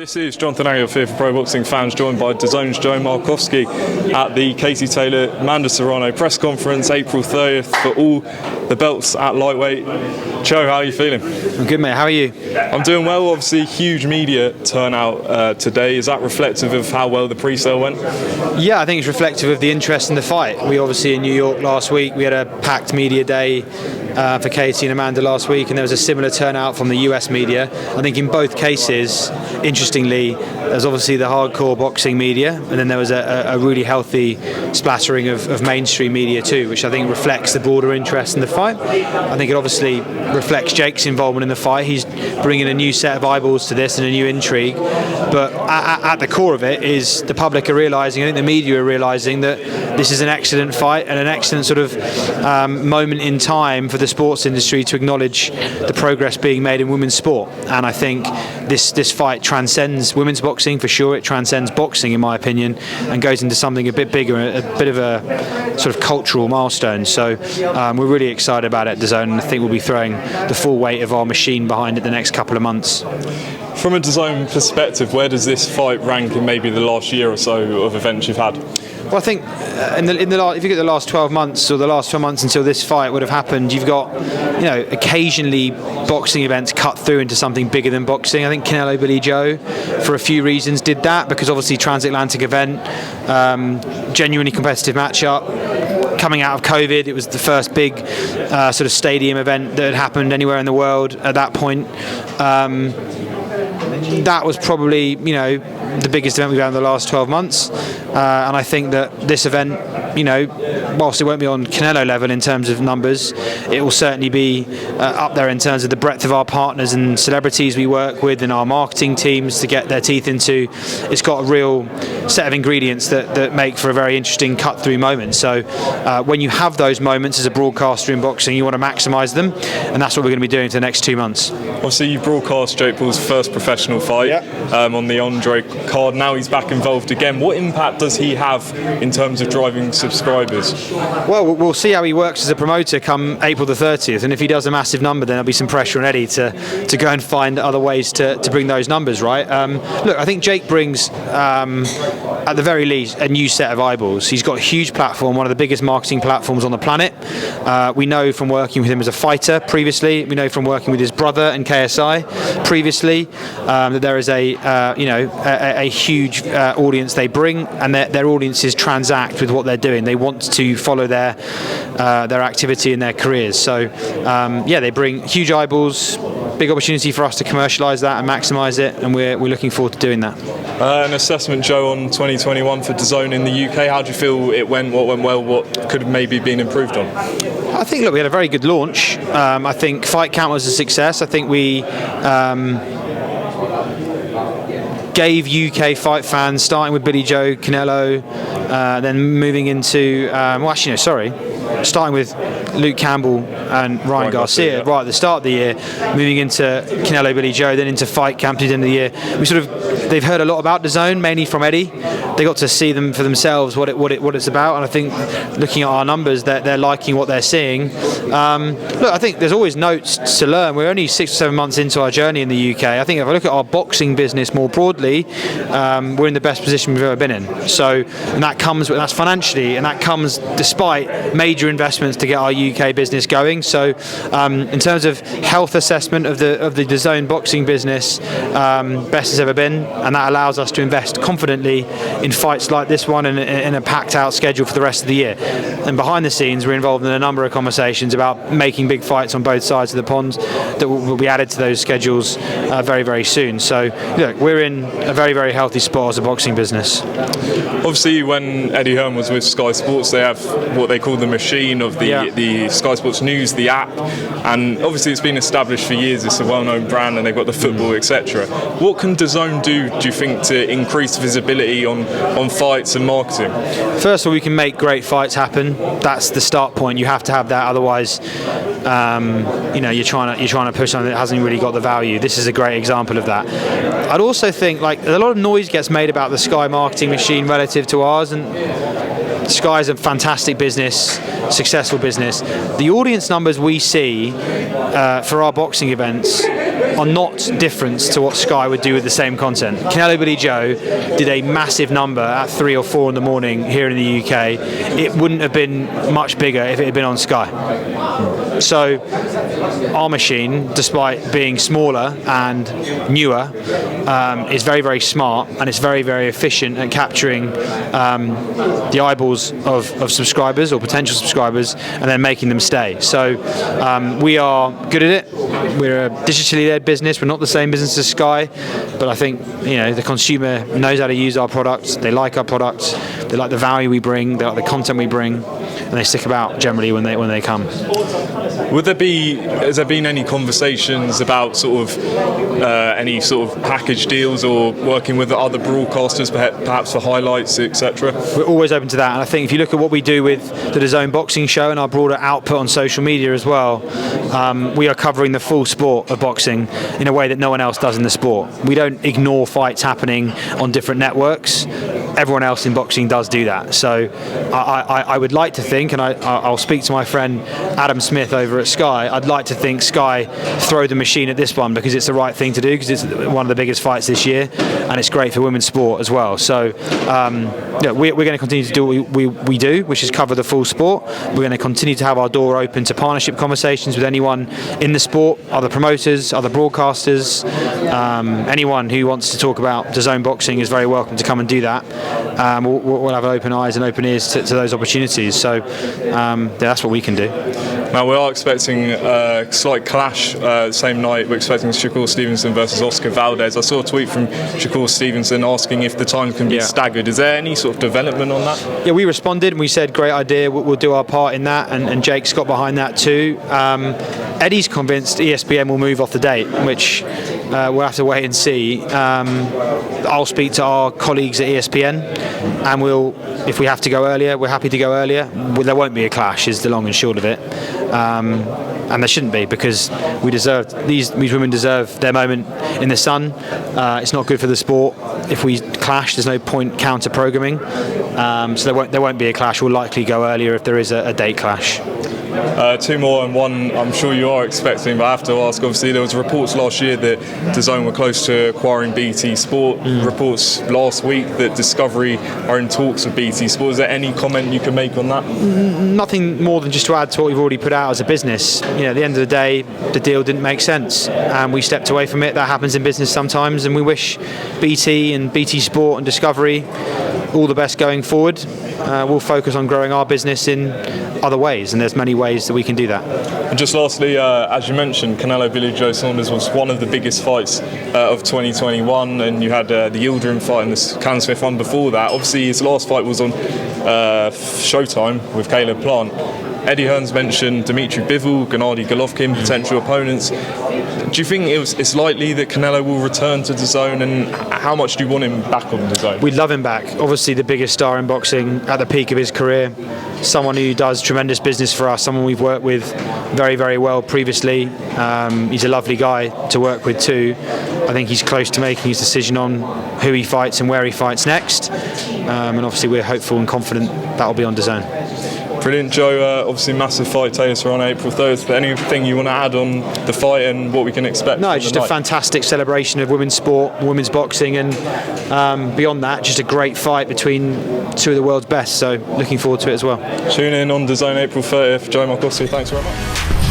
This is Jonathan Aguilar here for Pro Boxing Fans, joined by DAZN's Joe Markowski at the Casey Taylor Amanda Serrano press conference, April 30th, for all the belts at lightweight. Joe, how are you feeling? I'm good, mate. How are you? I'm doing well. Obviously, huge media turnout today. Is that reflective of how well the pre-sale went? Yeah, I think it's reflective of the interest in the fight. We obviously in New York last week, we had a packed media day for Casey and Amanda last week, and there was a similar turnout from the US media. I think in both cases, interestingly, there's obviously the hardcore boxing media, and then there was a really healthy splattering of mainstream media too, which I think reflects the broader interest in the fight. I think it obviously reflects Jake's involvement in the fight. He's bringing a new set of eyeballs to this and a new intrigue, but at the core of it is the public are realising, I think the media are realising, that this is an excellent fight and an excellent sort of moment in time for the sports industry to acknowledge the progress being made in women's sport. And I think this fight transcends women's boxing for sure. It transcends boxing, in my opinion, and goes into something a bit bigger, a bit of a sort of cultural milestone. So we're really excited about it, DAZN, and I think we'll be throwing the full weight of our machine behind it the next couple of months. From a DAZN perspective, where does this fight rank in maybe the last year or so of events you've had? Well, I think if you look at the last 12 months, or the last 12 months until this fight would have happened, you've got, occasionally boxing events cut through into something bigger than boxing. I think Canelo Billy Joe, for a few reasons, did that, because obviously transatlantic event, genuinely competitive matchup. Coming out of COVID, it was the first big sort of stadium event that had happened anywhere in the world at that point. That was probably, the biggest event we've had in the last 12 months. And I think that this event, whilst it won't be on Canelo level in terms of numbers, it will certainly be up there in terms of the breadth of our partners and celebrities we work with and our marketing teams to get their teeth into. It's got a real set of ingredients that make for a very interesting cut-through moment. So when you have those moments as a broadcaster in boxing, you want to maximise them, and that's what we're going to be doing for the next 2 months. Obviously, you broadcast Jake Paul's first professional fight on the Andre card. Now he's back involved again. What impact does he have in terms of driving subscribers? Well, we'll see how he works as a promoter come April the 30th, and if he does a massive number, then there'll be some pressure on Eddie to go and find other ways to bring those numbers, right? Look, I think Jake brings, at the very least, a new set of eyeballs. He's got a huge platform, one of the biggest marketing platforms on the planet. We know from working with him as a fighter previously, we know from working with his brother and KSI previously, that there is a huge audience they bring, and their audiences transact with what they're doing. They want to follow their activity in their careers. So they bring huge eyeballs, big opportunity for us to commercialise that and maximise it, and we're looking forward to doing that. An assessment, Joe, on 2021 for DAZN in the UK. How do you feel it went? What went well? What could have maybe been improved on? I think, look, we had a very good launch. I think Fight Camp was a success. I think we gave UK fight fans, starting with Billy Joe, Canelo, then moving into, starting with Luke Campbell and Ryan Garcia right at the start of the year, moving into Canelo Billy Joe, then into Fight Camp at the end of the year. They've heard a lot about DAZN, mainly from Eddie. They got to see them for themselves, what it's about, and I think looking at our numbers, they're liking what they're seeing. Look, I think there's always notes to learn. We're only 6 or 7 months into our journey in the UK. I think if I look at our boxing business more broadly, we're in the best position we've ever been in. So, and that's financially, and that comes despite major investments to get our UK business going. So, in terms of health assessment of the DAZN boxing business, best it's ever been, and that allows us to invest confidently in fights like this one and in a packed out schedule for the rest of the year. And behind the scenes, we're involved in a number of conversations about making big fights on both sides of the pond that will be added to those schedules very, very soon. So, look, we're in a very, very healthy spot as a boxing business. Obviously, when Eddie Hearn was with Sky Sports, they have what they call the machine of the Sky Sports News, the app, and obviously it's been established for years. It's a well-known brand, and they've got the football, etc. What can DAZN do you think, to increase visibility on fights and marketing? First of all, we can make great fights happen. That's the start point. You have to have that, otherwise, you're trying to push something that hasn't really got the value. This is a great example of that. I'd also think, like, a lot of noise gets made about the Sky marketing machine relative to ours, and Sky is a fantastic business, successful business. The audience numbers we see for our boxing events are not different to what Sky would do with the same content. Canelo Billy Joe did a massive number at 3 or 4 in the morning here in the UK. It wouldn't have been much bigger if it had been on Sky. So our machine, despite being smaller and newer, is very, very smart, and it's very, very efficient at capturing the eyeballs of subscribers or potential subscribers and then making them stay. So we are good at it. We're a digitally led business. We're not the same business as Sky, but I think the consumer knows how to use our products. They like our products. They like the value we bring. They like the content we bring, and they stick about generally when they come. Has there been any conversations about sort of any sort of package deals or working with other broadcasters, perhaps for highlights, etc.? We're always open to that, and I think if you look at what we do with the DAZN boxing show and our broader output on social media as well, we are covering the full sport of boxing in a way that no one else does in the sport. We don't ignore fights happening on different networks. Everyone else in boxing does do that. So I would like to think, and I'll speak to my friend Adam Smith over at Sky, I'd like to think Sky throw the machine at this one because it's the right thing to do, because it's one of the biggest fights this year and it's great for women's sport as well. So we're going to continue to do what we do, which is cover the full sport. We're going to continue to have our door open to partnership conversations with anyone in the sport, other promoters, other broadcasters. Anyone who wants to talk about DAZN boxing is very welcome to come and do that. We'll have open eyes and open ears to those opportunities. So that's what we can do. Now we are expecting a slight clash same night. We're expecting Shakur Stevenson versus Oscar Valdez. I saw a tweet from Shakur Stevenson asking if the times can be staggered. Is there any sort of development on that? Yeah, we responded and we said great idea, we'll do our part in that, and Jake's got behind that too. Eddie's convinced ESPN will move off the date, which we'll have to wait and see. I'll speak to our colleagues at ESPN, and if we have to go earlier, we're happy to go earlier. There won't be a clash, is the long and short of it. And there shouldn't be, because these women deserve their moment in the sun. It's not good for the sport. If we clash, there's no point counter programming. So there won't be a clash. We'll likely go earlier if there is a date clash. Two more, and one I'm sure you are expecting, but I have to ask. Obviously, there was reports last year that DAZN were close to acquiring BT Sport. Reports last week that Discovery are in talks with BT Sport. Is there any comment you can make on that? Nothing more than just to add to what we've already put out as a business. At the end of the day, the deal didn't make sense, and we stepped away from it. That happens in business sometimes, and we wish BT and BT Sport and Discovery all the best going forward. We'll focus on growing our business in other ways, and there's many ways that we can do that. And just lastly, as you mentioned, Canelo Billy Joe Saunders was one of the biggest fights of 2021, and you had the Yildirim fight and the Callum Smith one before that. Obviously, his last fight was on Showtime with Caleb Plant. Eddie Hearn's mentioned Dimitri Bivol, Gennady Golovkin, potential opponents. Do you think it's likely that Canelo will return to DAZN, and how much do you want him back on DAZN? We'd love him back. Obviously the biggest star in boxing at the peak of his career, someone who does tremendous business for us, someone we've worked with very, very well previously. He's a lovely guy to work with too. I think he's close to making his decision on who he fights and where he fights next. And obviously we're hopeful and confident that will be on DAZN. Brilliant, Joe. Obviously, massive fight, Taylor-Serrano, April 3rd. But anything you want to add on the fight and what we can expect? No, just a fantastic celebration of women's sport, women's boxing, and beyond that, just a great fight between two of the world's best. So, looking forward to it as well. Tune in on DAZN April 30th. Joe Markowski, thanks very much.